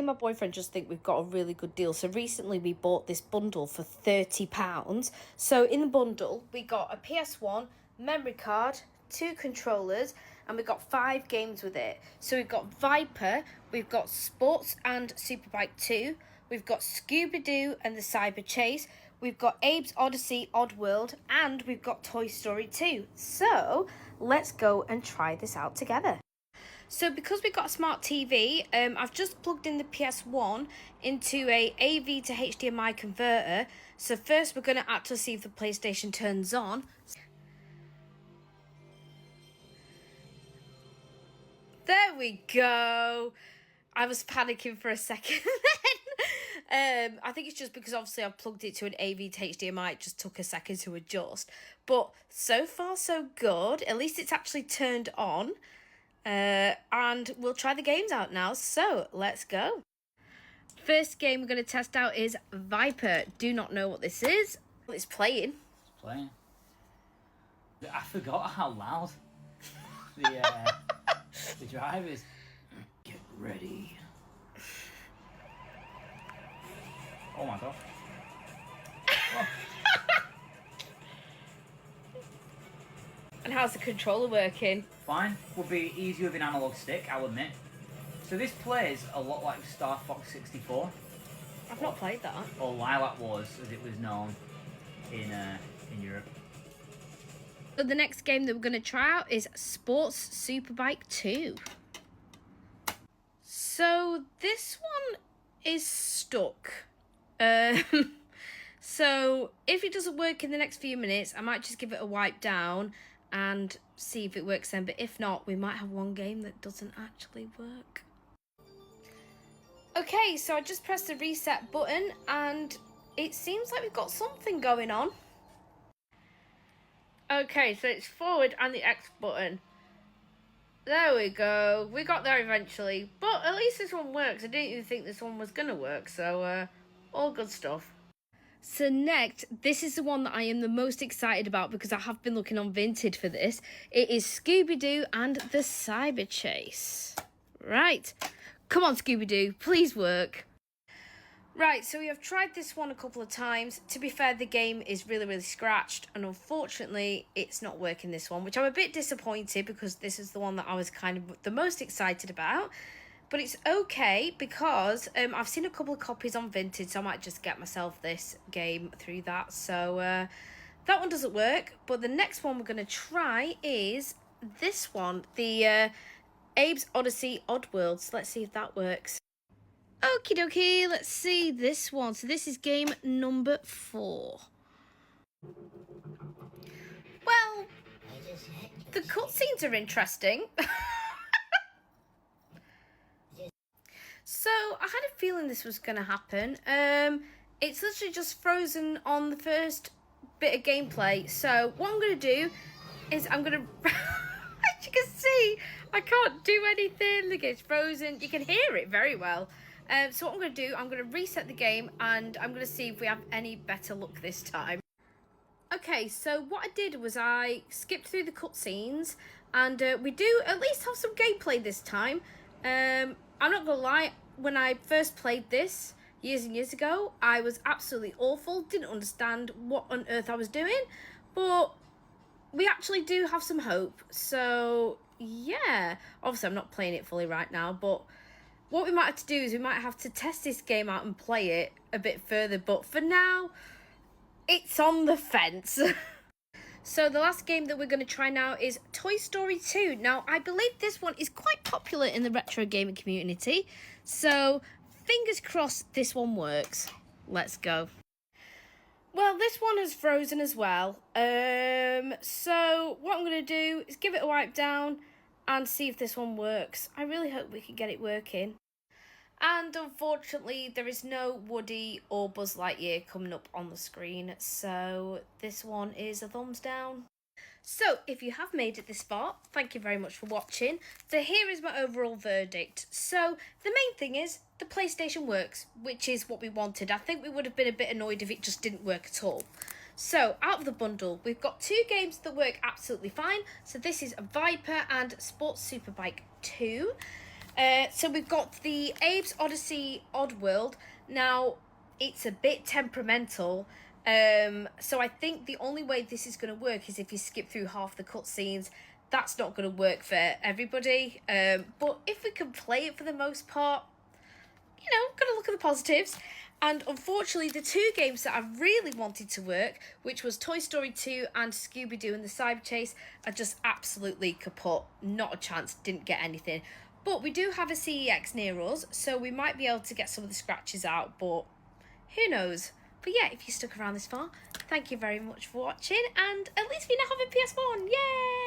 and my boyfriend just think we've got a really good deal. So recently we bought this bundle for £30. So in the bundle, we got a PS1, memory card, 2 controllers, and we got 5 games with it. So we've got Viper, we've got Sports and Superbike 2, we've got Scooby-Doo and the Cyber Chase, we've got Abe's Odyssey Oddworld, and we've got Toy Story 2. So let's go and try this out together. So because we've got a smart TV, I've just plugged in the PS1 into a AV to HDMI converter. So first we're going to actually see if the PlayStation turns on. There we go. I was panicking for a second then. I think it's just because obviously I've plugged it to an AV to HDMI. It just took a second to adjust. But so far so good. At least it's actually turned on. And we'll try the games out now. So let's go. First game we're going to test out is Viper. Do not know what this is. It's playing. It's playing. I forgot how loud the drive is. Get ready. Oh my god. Oh. And how's the controller working? Fine. Would be easier with an analog stick, I'll admit. So this plays a lot like Star Fox 64. I've not played that. Or Lilac Wars, as it was known in Europe. So the next game that we're going to try out is Sports Superbike 2. So this one is stuck. So if it doesn't work in the next few minutes, I might just give it a wipe down and see if it works then. But if not, we might have one game that doesn't actually work. Okay, so I just pressed the reset button and it seems like we've got something going on. Okay, so it's forward and the X button. There we go. We got there eventually. But at least this one works. I didn't even think this one was going to work. So, all good stuff. So next, this is the one that I am the most excited about because I have been looking on Vinted for this. It is Scooby-Doo and the Cyber Chase. Right. Come on, Scooby-Doo. Please work. Right, so we have tried this one a couple of times. To be fair, the game is really, really scratched. And unfortunately, it's not working this one, which I'm a bit disappointed because this is the one that I was kind of the most excited about. But it's okay because I've seen a couple of copies on Vinted, so I might just get myself this game through that. So that one doesn't work. But the next one we're going to try is this one, the Abe's Odyssey Oddworld. So let's see if that works. Okie dokie, let's see this one. So this is game number 4. Well, the cutscenes are interesting. So I had a feeling this was going to happen. It's literally just frozen on the first bit of gameplay. So what I'm going to do is I'm going to... As you can see, I can't do anything. Look, it's frozen. You can hear it very well. So what I'm going to do, I'm going to reset the game and I'm going to see if we have any better luck this time. Okay, so what I did was I skipped through the cutscenes and we do at least have some gameplay this time. I'm not going to lie, when I first played this years and years ago, I was absolutely awful, didn't understand what on earth I was doing, but we actually do have some hope. So yeah, obviously I'm not playing it fully right now, but what we might have to do is we might have to test this game out and play it a bit further. But for now, it's on the fence. So the last game that we're going to try now is Toy Story 2. Now, I believe this one is quite popular in the retro gaming community. So fingers crossed this one works. Let's go. Well, this one has frozen as well. So what I'm going to do is give it a wipe down and see if this one works. I really hope we can get it working. And unfortunately, there is no Woody or Buzz Lightyear coming up on the screen, so this one is a thumbs down. So, if you have made it this far, thank you very much for watching. So here is my overall verdict. So, the main thing is, the PlayStation works, which is what we wanted. I think we would have been a bit annoyed if it just didn't work at all. So, out of the bundle, we've got 2 games that work absolutely fine. So this is Viper and Sports Superbike 2. So we've got the Abe's Odyssey Oddworld. Now, it's a bit temperamental. So I think the only way this is going to work is if you skip through half the cutscenes. That's not going to work for everybody. But if we can play it for the most part, gotta look at the positives. And unfortunately, the two games that I really wanted to work, which was Toy Story 2 and Scooby-Doo and the Cyber Chase, are just absolutely kaput. Not a chance, didn't get anything. But we do have a CEX near us, so we might be able to get some of the scratches out, but who knows. But yeah, if you stuck around this far, thank you very much for watching, and at least we now have a PS1, yay!